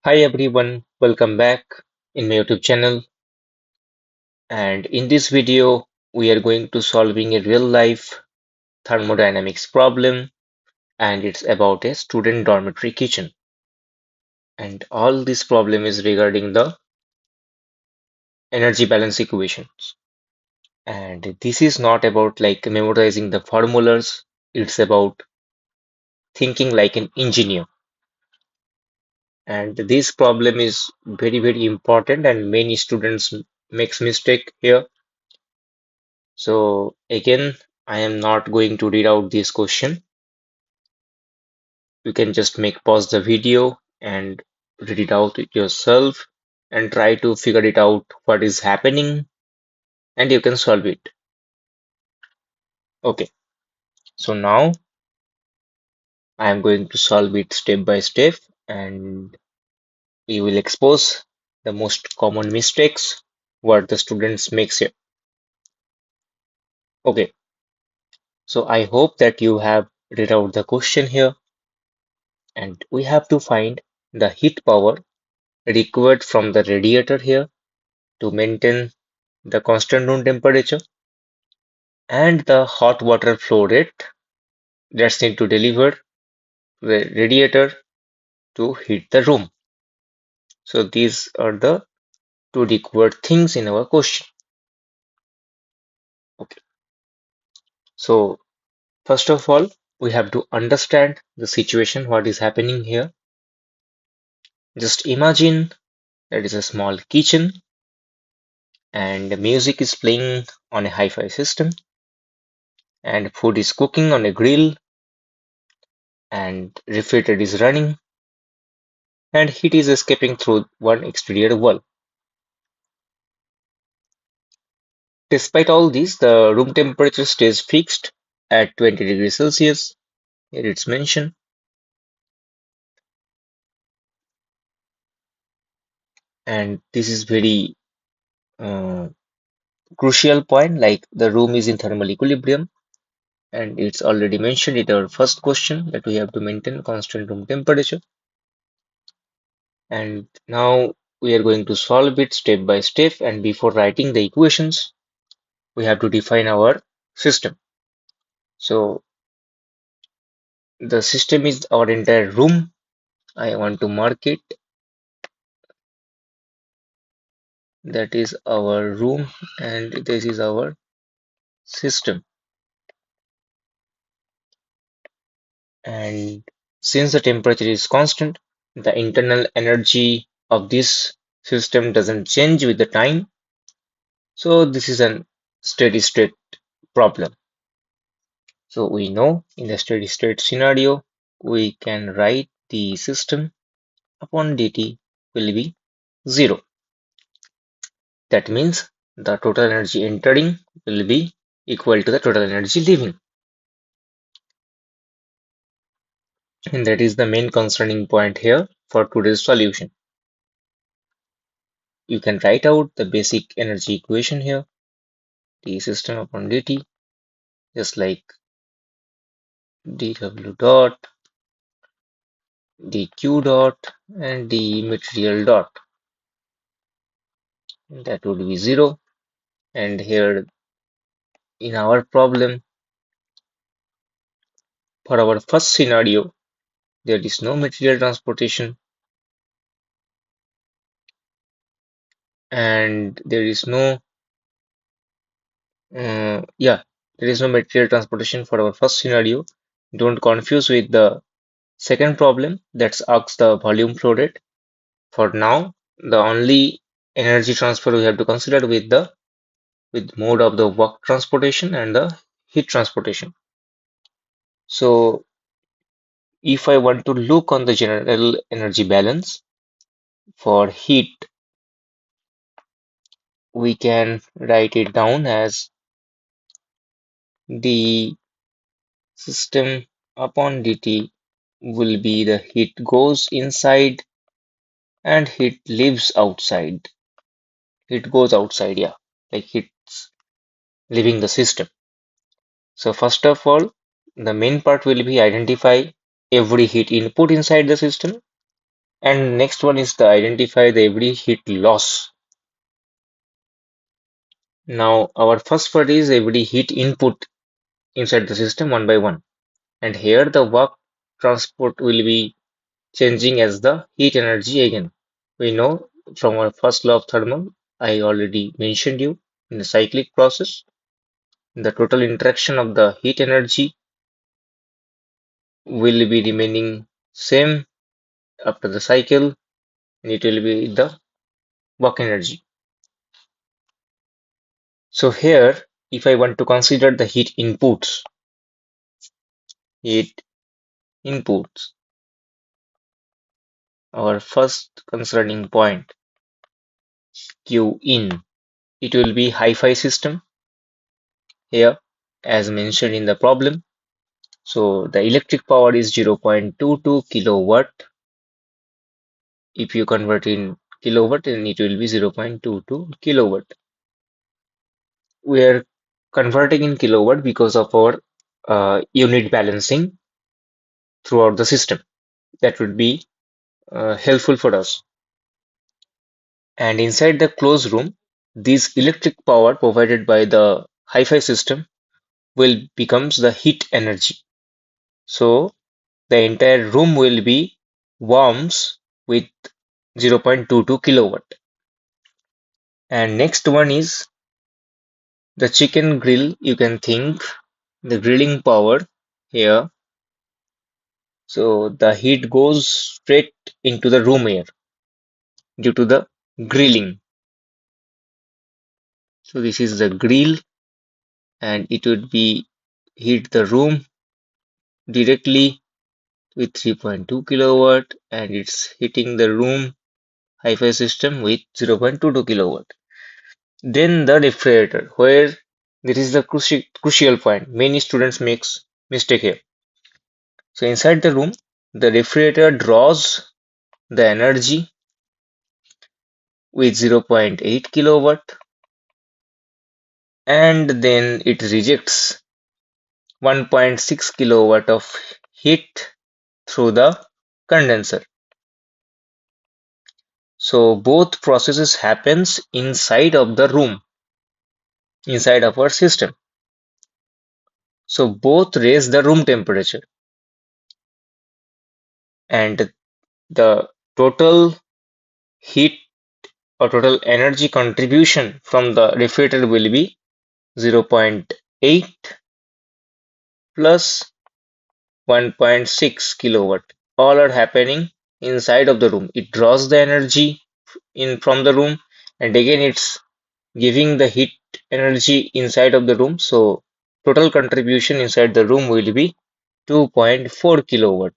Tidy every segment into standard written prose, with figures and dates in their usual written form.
Hi everyone, welcome back in my YouTube channel. And in this video, we are going to solving a real life thermodynamics problem, and it's about a student dormitory kitchen. And all this problem is regarding the energy balance equations. And this is not about like memorizing the formulas, it's about thinking like an engineer. And this problem is very important, and many students makes mistake here. So again, I am not going to read out this question. You can just make pause the video and read it out yourself and try to figure it out what is happening and you can solve it. Okay, so now I am going to solve it step by step and we will expose the most common mistakes what the students makes here. Okay, so I hope that you have read out the question here and we have to find the heat power required from the radiator here to maintain the constant room temperature and the hot water flow rate that's need to deliver the radiator to heat the room. So these are the two required things in our question. Okay. So first of all, we have to understand the situation, what is happening here. Just imagine that is a small kitchen and the music is playing on a hi-fi system and food is cooking on a grill and refrigerator is running and heat is escaping through one exterior wall. Despite all this, the room temperature stays fixed at 20 degrees Celsius. Here it's mentioned. And this is very uh, crucial point, like the room is in thermal equilibrium. And it's already mentioned in our first question that we have to maintain constant room temperature. And now we are going to solve it step by step. And before writing the equations, we have to define our system. So the system is our entire room. I want to mark it. That is our room and this is our system. And since the temperature is constant, the internal energy of this system doesn't change with the time. So this is a steady state problem. So we know in the steady state scenario, we can write the system upon dt will be 0. That means the total energy entering will be equal to the total energy leaving. And that is the main concerning point here for today's solution. You can write out the basic energy equation here, the system upon dt, just like dw dot, dq dot, and the material dot. That would be 0. And here in our problem, for our first scenario, there is no material transportation and there is no yeah, there is no material transportation for our first scenario. Don't confuse with the second problem that's asks the volume flow rate. For now, the only energy transfer we have to consider with mode of the work transportation and the heat transportation. So if I want to look on the general energy balance for heat, we can write it down as the system upon dt will be the heat goes inside and heat leaves outside. Heat goes outside, yeah, like heat's leaving the system. So first of all, the main part will be identify every heat input inside the system And next one is the identify the every heat loss. Now our first part is every heat input inside the system one by one. And here the work transport will be changing as the heat energy again. We know from our first law of thermal, I already mentioned you in the cyclic process, the total interaction of the heat energy will be remaining same after the cycle, and it will be the work energy. So here, if I want to consider the heat inputs, our first concerning point, Q in, it will be hi-fi system here, as mentioned in the problem. So the electric power is 0.22 kilowatt. If you convert in kilowatt, then it will be 0.22 kilowatt. We are converting in kilowatt because of our unit balancing throughout the system. That would be helpful for us. And inside the closed room, this electric power provided by the hi-fi system will becomes the heat energy. So the entire room will be warms with 0.22 kilowatt. And next one is the chicken grill. You can think the grilling power here. So the heat goes straight into the room air due to the grilling. So this is the grill and it would be heat the room directly with 3.2 kilowatt and it's hitting the room hi-fi system with 0.22 kilowatt. Then the refrigerator, where there is the crucial point. Many students makes mistake here. So inside the room, the refrigerator draws the energy with 0.8 kilowatt and then it rejects 1.6 kilowatt of heat through the condenser. So both processes happens inside of the room, inside of our system. So both raise the room temperature and the total heat or total energy contribution from the refrigerator will be 0.8 plus 1.6 kilowatt. All are happening inside of the room. It draws the energy in from the room and again it's giving the heat energy inside of the room. So total contribution inside the room will be 2.4 kilowatt.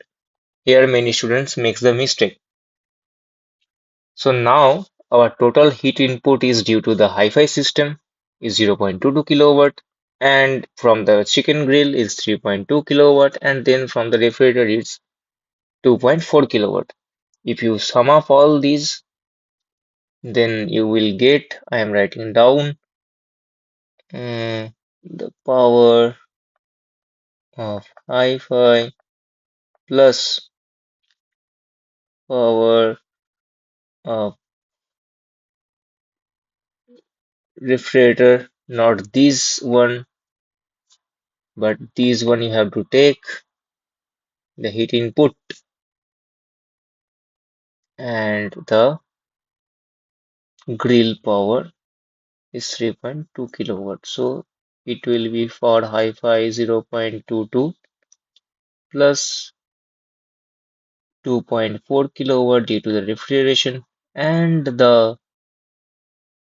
Here many students makes the mistake. So now our total heat input is due to the hi-fi system is 0.22 kilowatt and from the chicken grill is 3.2 kilowatt and then from the refrigerator it's 2.4 kilowatt. If you sum up all these, then you will get, I am writing down the power of hi-fi plus power of refrigerator, not this one, but this one you have to take the heat input and the grill power is 3.2 kilowatt. So it will be for hi-fi 0.22 plus 2.4 kilowatt due to the refrigeration and the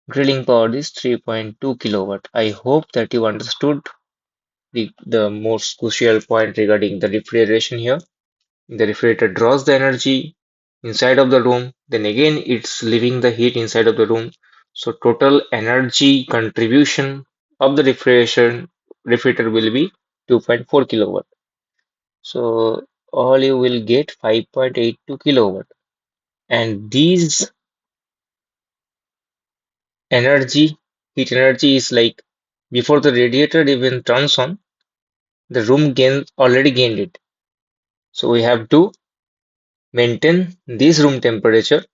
grilling power is 3.2 kilowatt. I hope that you understood the most crucial point regarding the refrigeration here. The refrigerator draws the energy inside of the room, then again it's leaving the heat inside of the room. So total energy contribution of the refrigerator will be 2.4 kilowatt. So all you will get 5.82 kilowatt. And these energy, heat energy is like before the radiator even turns on, the room already gained it. So we have to maintain this room temperature,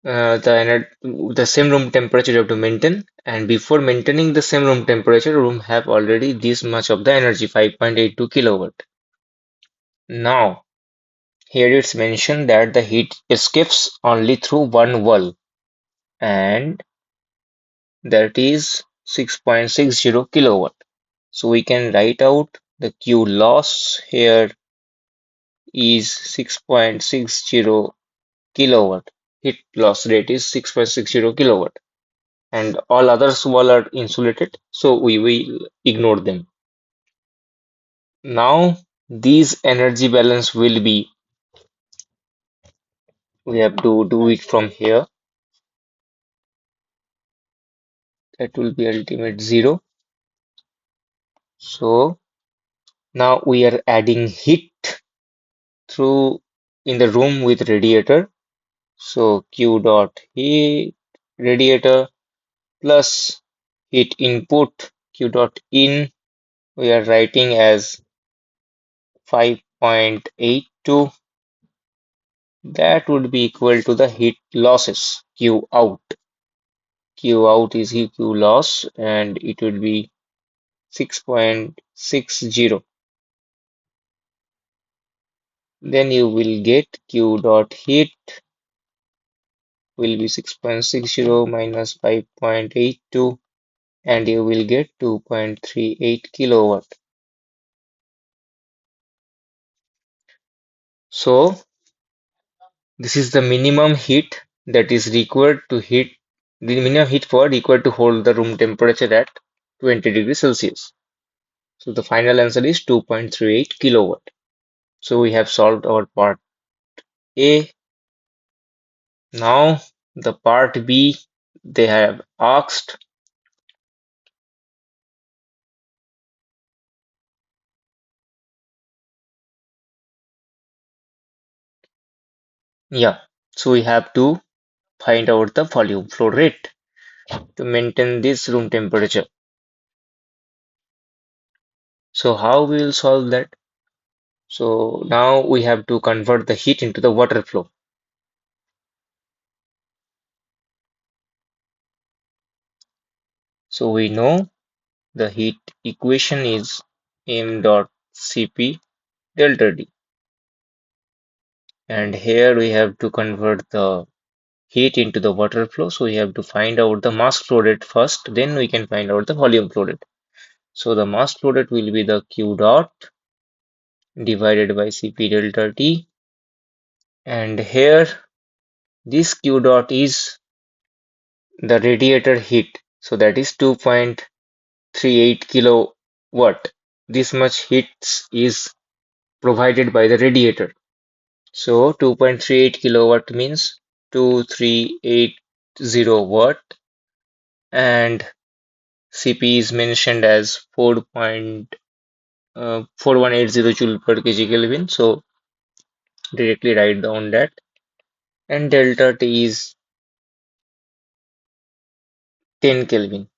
the same room temperature you have to maintain, and before maintaining the same room temperature, room have already this much of the energy, 5.82 kilowatt. Now, here it's mentioned that the heat escapes only through one wall, and that is 6.60 kilowatt. So we can write out the Q loss here is 6.60 kilowatt. Heat loss rate is 6.60 kilowatt, and all others wall are insulated, so we will ignore them. Now, these energy balance will be, we have to do it from here. That will be ultimate zero. So now we are adding heat through in the room with radiator. So Q dot heat radiator plus heat input Q dot in, we are writing as 5.82. That would be equal to the heat losses Q out. Q out is Q loss, and it would be 6.60. Then you will get Q dot heat will be 6.60 minus 5.82, and you will get 2.38 kilowatt. So this is the minimum heat that is required to heat the minimum heat for required to hold the room temperature at 20 degrees Celsius. So the final answer is 2.38 kilowatt. So we have solved our part A. Now the part B, they have asked, yeah, so we have to find out the volume flow rate to maintain this room temperature. So how we will solve that? So now we have to convert the heat into the water flow. So we know the heat equation is m dot Cp delta D. And here we have to convert the heat into the water flow. So we have to find out the mass flow rate first, then we can find out the volume flow rate. So the mass flow rate will be the Q dot divided by Cp delta T. And here this Q dot is the radiator heat. So that is 2.38 kilowatt. This much heat is provided by the radiator. So 2.38 kilowatt means 2380 watt, and Cp is mentioned as 4.4180 joule per kg Kelvin. So directly write down that. And delta T is 10 Kelvin.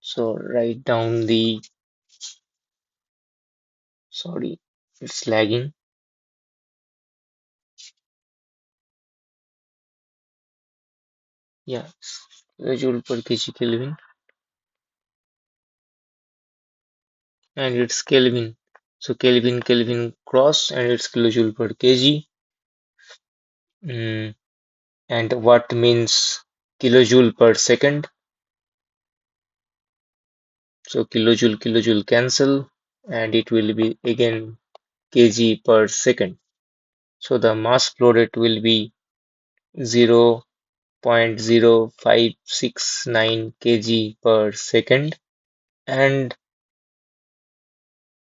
So write down the, sorry, it's lagging. Yeah, joule per kg Kelvin, and it's Kelvin. So Kelvin, Kelvin cross, and it's kilojoule per kg. Mm, and watt means kilojoule per second. So kilojoule, kilojoule cancel, and it will be again kg per second. So the mass flow rate will be 0.0569 kg per second. And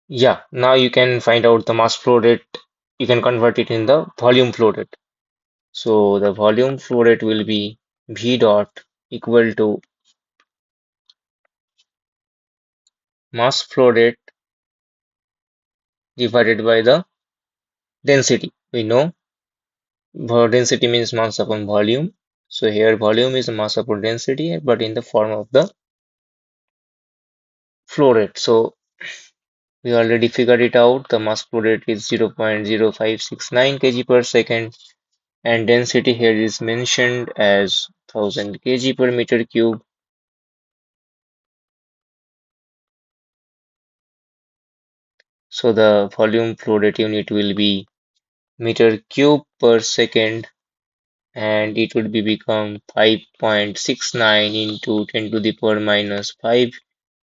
yeah, now you can find out the mass flow rate. You can convert it in the volume flow rate. So the volume flow rate will be V dot equal to mass flow rate divided by the density. We know density means mass upon volume. So here volume is mass upon density, but in the form of the flow rate. So We already figured it out. The mass flow rate is 0.0569 kg per second, and density here is mentioned as 1000 kg per meter cube. So the volume flow rate unit will be meter cube per second, and it would be become 5.69 into 10 to the power minus 5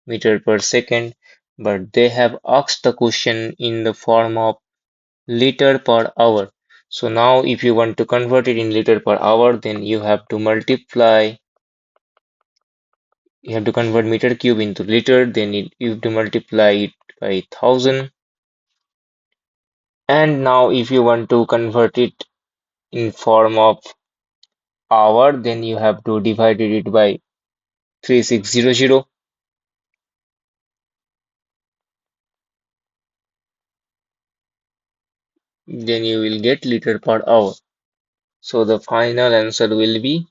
meter per second. But they have asked the question in the form of liter per hour. So now if you want to convert it in liter per hour, then you have to convert meter cube into liter, then you have to multiply it by 1000. And now if you want to convert it in form of hour, then you have to divide it by 3600. Then you will get liter per hour. So the final answer will be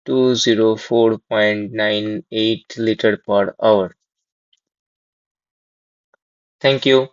204.98 liter per hour. Thank you.